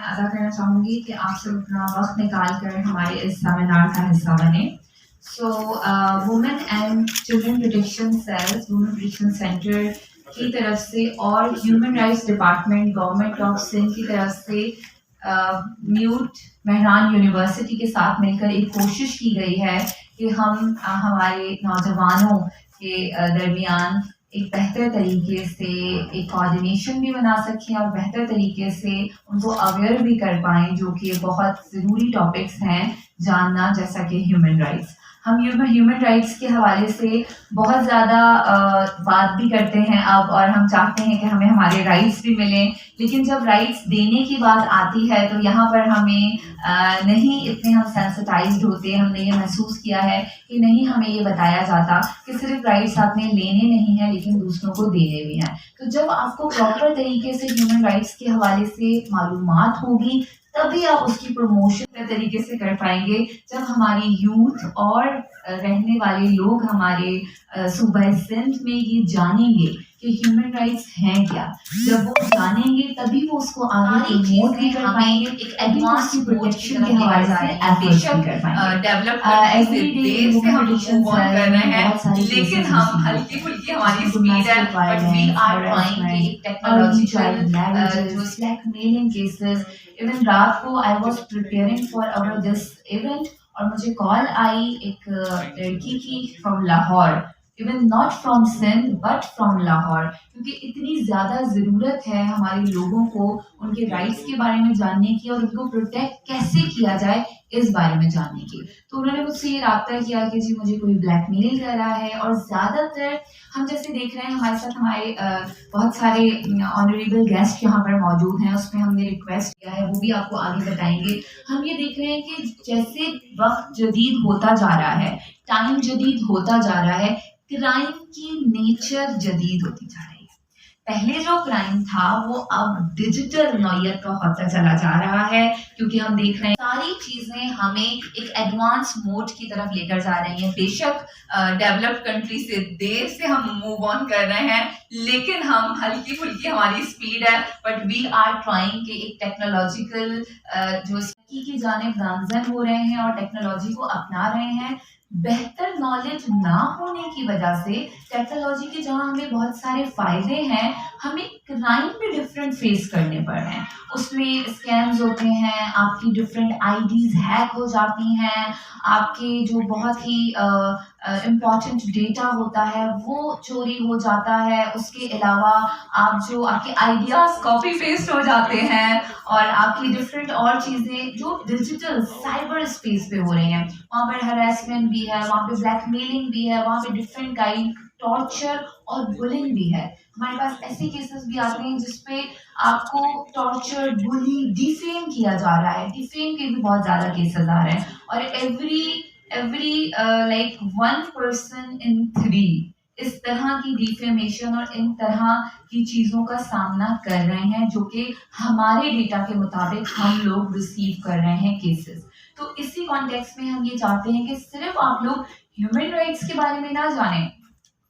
अदा करना चाहूँगी कि आप सब अपना वक्त निकाल कर हमारे इस सेमिनार का हिस्सा बने। So women and children protection cells, women protection centre की तरफ से और human rights department government of Sindh की तरफ से म्यूट मेहरान यूनिवर्सिटी के साथ मिलकर एक कोशिश की गई है कि हम हमारे नौजवानों के दरमियान एक बेहतर तरीके से एक कोऑर्डिनेशन भी बना सकें और बेहतर तरीके से उनको अवेयर भी कर पाएँ, जो कि बहुत ज़रूरी टॉपिक्स हैं जानना, जैसा कि ह्यूमन राइट्स। हम ह्यूमन राइट्स के हवाले से बहुत ज़्यादा बात भी करते हैं अब, और हम चाहते हैं कि हमें हमारे राइट्स भी मिलें, लेकिन जब राइट्स देने की बात आती है तो यहाँ पर हमें नहीं इतने हम सेंसिटाइज्ड होते। हमने ये महसूस किया है कि नहीं हमें ये बताया जाता कि सिर्फ राइट्स आपने लेने नहीं हैं लेकिन दूसरों को देने भी हैं। तो जब आपको प्रॉपर तरीके से ह्यूमन राइट्स के हवाले से मालूमात होगी तभी आप उसकी प्रमोशन तरीके से कर पाएंगे। जब हमारी यूथ और रहने वाले लोग हमारे सूबा सिंध में ये जानेंगे कि ह्यूमन राइट्स हैं क्या, जब वो जानेंगे तभी वो उसको आगे प्रमोट भी कर पाएंगे, एक एडवांस प्रोटेक्शन के हवाले से एफर्ट कर पाएंगे। डेवलपमेंट से हम मूव ऑन कर रहे हैं, लेकिन हम हल्की फुल्की हमारी स्पीड है, but we are trying technological जो ब्लैकमेलिंग केसेस। इवन रात को I was preparing for our this event और मुझे कॉल आई एक लड़की की from Lahore, even not from Sindh but from Lahore, क्योंकि इतनी ज़्यादा ज़रूरत है हमारे लोगों को उनके राइट्स के बारे में जानने की और उनको प्रोटेक्ट कैसे किया जाए इस बारे में जानने की। तो उन्होंने मुझसे ये राब्ता किया कि जी मुझे कोई ब्लैकमेल कर रहा है, और ज़्यादातर हम जैसे देख रहे हैं हमारे साथ हमारे बहुत सारे ऑनरेबल गेस्ट यहाँ पर मौजूद हैं, उसमें हमने रिक्वेस्ट किया है, वो भी आपको आगे बताएंगे। हम ये देख रहे हैं कि जैसे वक्त जदीद होता जा रहा है, टाइम जदीद होता जा रहा है, क्राइम की नेचर जदीद होती जा रही है। पहले जो क्राइम था वो अब डिजिटल नौयत का होता चला जा रहा है, क्योंकि हम देख रहे हैं सारी चीजें हमें एक एडवांस मोड की तरफ लेकर जा रही हैं। बेशक डेवलप्ड कंट्री से देर से हम मूव ऑन कर रहे हैं, लेकिन हम हल्की फुल्की हमारी स्पीड है, बट वी आर ट्राइंग के एक टेक्नोलॉजिकल जो की जानिब गामजन हो रहे हैं और टेक्नोलॉजी को अपना रहे हैं। बेहतर नॉलेज ना होने की वजह से टेक्नोलॉजी के जहाँ हमें बहुत सारे फायदे हैं, हमें क्राइम भी डिफरेंट फेस करने पड़ रहे हैं। उसमें स्कैम्स होते हैं, आपकी डिफरेंट आईडीज हैक हो जाती हैं, आपके जो बहुत ही इम्पॉर्टेंट डेटा होता है वो चोरी हो जाता है। उसके अलावा आप जो आपके आइडियाज़ कॉपी पेस्ट हो जाते हैं, और आपकी डिफरेंट और चीज़ें जो डिजिटल साइबर स्पेस पे हो रही हैं, वहाँ पर हरासमेंट भी है, वहाँ पे ब्लैकमेलिंग भी है, वहाँ पे डिफरेंट काइंड टॉर्चर और बुलिंग भी है। हमारे पास ऐसे केसेस भी आते हैं जिसपे आपको टॉर्चर, बुली, डिफेम किया जा रहा है। डिफेम के भी बहुत ज़्यादा केसेस आ रहे हैं, और एवरी लाइक 1 person in 3 इस तरह की डिफेमेशन और इन तरह की चीज़ों का सामना कर रहे हैं, जो कि हमारे डेटा के मुताबिक हम लोग रिसीव कर रहे हैं केसेस। तो इसी कॉन्टेक्स्ट में हम ये चाहते हैं कि सिर्फ आप लोग ह्यूमन राइट्स के बारे में ना जानें,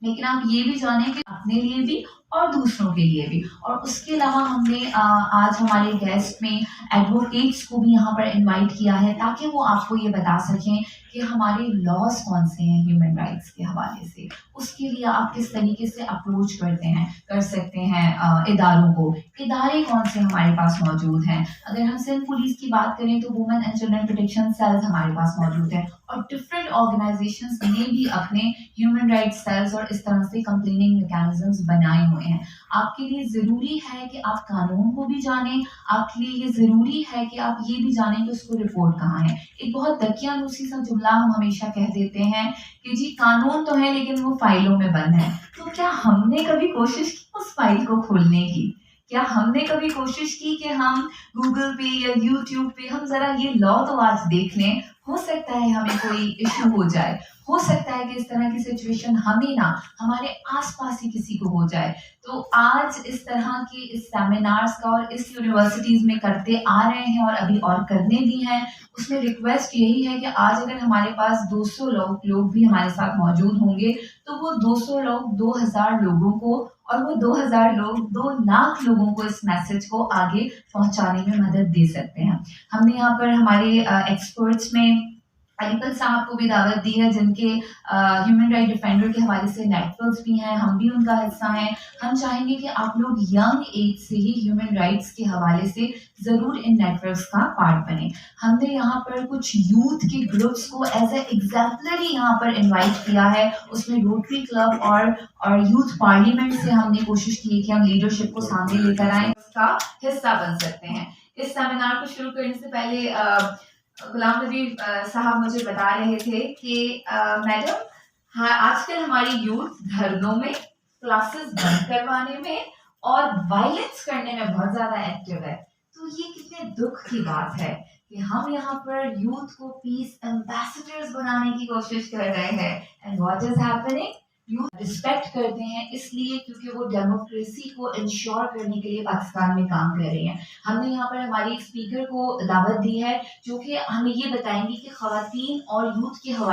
लेकिन आप ये भी जानें कि अपने लिए भी और दूसरों के लिए भी। और उसके अलावा हमने आज हमारे गेस्ट में एडवोकेट्स को भी यहाँ पर इनवाइट किया है, ताकि वो आपको ये बता सकें कि हमारे लॉज कौन से हैं ह्यूमन राइट्स के हवाले से। उसके लिए आप किस तरीके से अप्रोच कर सकते हैं इदारों को, इदारे कौन से हमारे पास मौजूद हैं। अगर हम सिंध पुलिस की बात करें तो women and children protection cells हमारे पास मौजूद है, और डिफरेंट ऑर्गेनाइजेशंस ने भी अपने ह्यूमन राइट्स सेल्स और इस तरह से कंप्लेनिंग मैकेनिज्म्स बनाए हुए हैं। आपके लिए ज़रूरी है कि आप कानून को भी जानें, आपके लिए ये ज़रूरी है कि आप ये भी जानें कि उसको रिपोर्ट कहाँ है। एक बहुत दकियानूसी सा जुमला हम हमेशा कह देते हैं कि जी कानून तो है लेकिन वो फाइलों में बंद है। तो क्या हमने कभी कोशिश की उस फाइल को खोलने की? क्या हमने कभी कोशिश की कि हम गूगल पे या यूट्यूब पे हम ज़रा ये लॉ तो आज देख लें, हो सकता है हमें कोई इशू हो जाए, हो सकता है कि इस तरह की सिचुएशन हमें ना हमारे आसपास ही किसी को हो जाए। तो आज इस तरह के इस सेमिनार्स का और इस यूनिवर्सिटीज़ में करते आ रहे हैं और अभी और करने भी हैं, उसमें रिक्वेस्ट यही है कि आज अगर हमारे पास 200 लोग भी हमारे साथ मौजूद होंगे, तो वो 200 लोग 2000 लोगों को और वो 2000 लोग 2 लाख लोगों को इस मैसेज को आगे पहुँचाने में मदद दे सकते हैं। हमने यहाँ पर हमारे एक्सपर्ट्स में अलीपल साहब को भी दावत दी है, जिनके ह्यूमन राइट डिफेंडर के हवाले से नेटवर्क्स भी हैं, हम भी उनका हिस्सा हैं। हम चाहेंगे कि आप लोग यंग एज से ही ह्यूमन राइट्स के हवाले से ज़रूर इन नेटवर्क्स का पार्ट बने। हमने यहाँ पर कुछ यूथ के ग्रुप्स को एज ए एग्जाम्पलरी यहाँ पर इनवाइट किया है। उसमें रोटरी क्लब और यूथ पार्लियामेंट से हमने कोशिश की है कि हम लीडरशिप को सामने लेकर आएँ, उसका हिस्सा बन सकते हैं। इस सेमिनार को शुरू करने से पहले गुलाम नबी साहब मुझे बता रहे थे कि मैडम, हाँ, आजकल हमारी यूथ धरनों में, क्लासेस बंद करवाने में और वायलेंस करने में बहुत ज़्यादा एक्टिव है। तो ये कितने दुख की बात है कि हम यहाँ पर यूथ को पीस एम्बेसडर्स बनाने की कोशिश कर रहे हैं, and what is happening, youth respect करते हैं इसलिए क्योंकि वो डेमोक्रेसी को इंश्योर करने के लिए पाकिस्तान में काम कर रहे हैं। हमने यहाँ पर हमारी एक स्पीकर को दावत दी है जो कि हमें ये बताएंगी कि ख़वातीन और यूथ के हवाले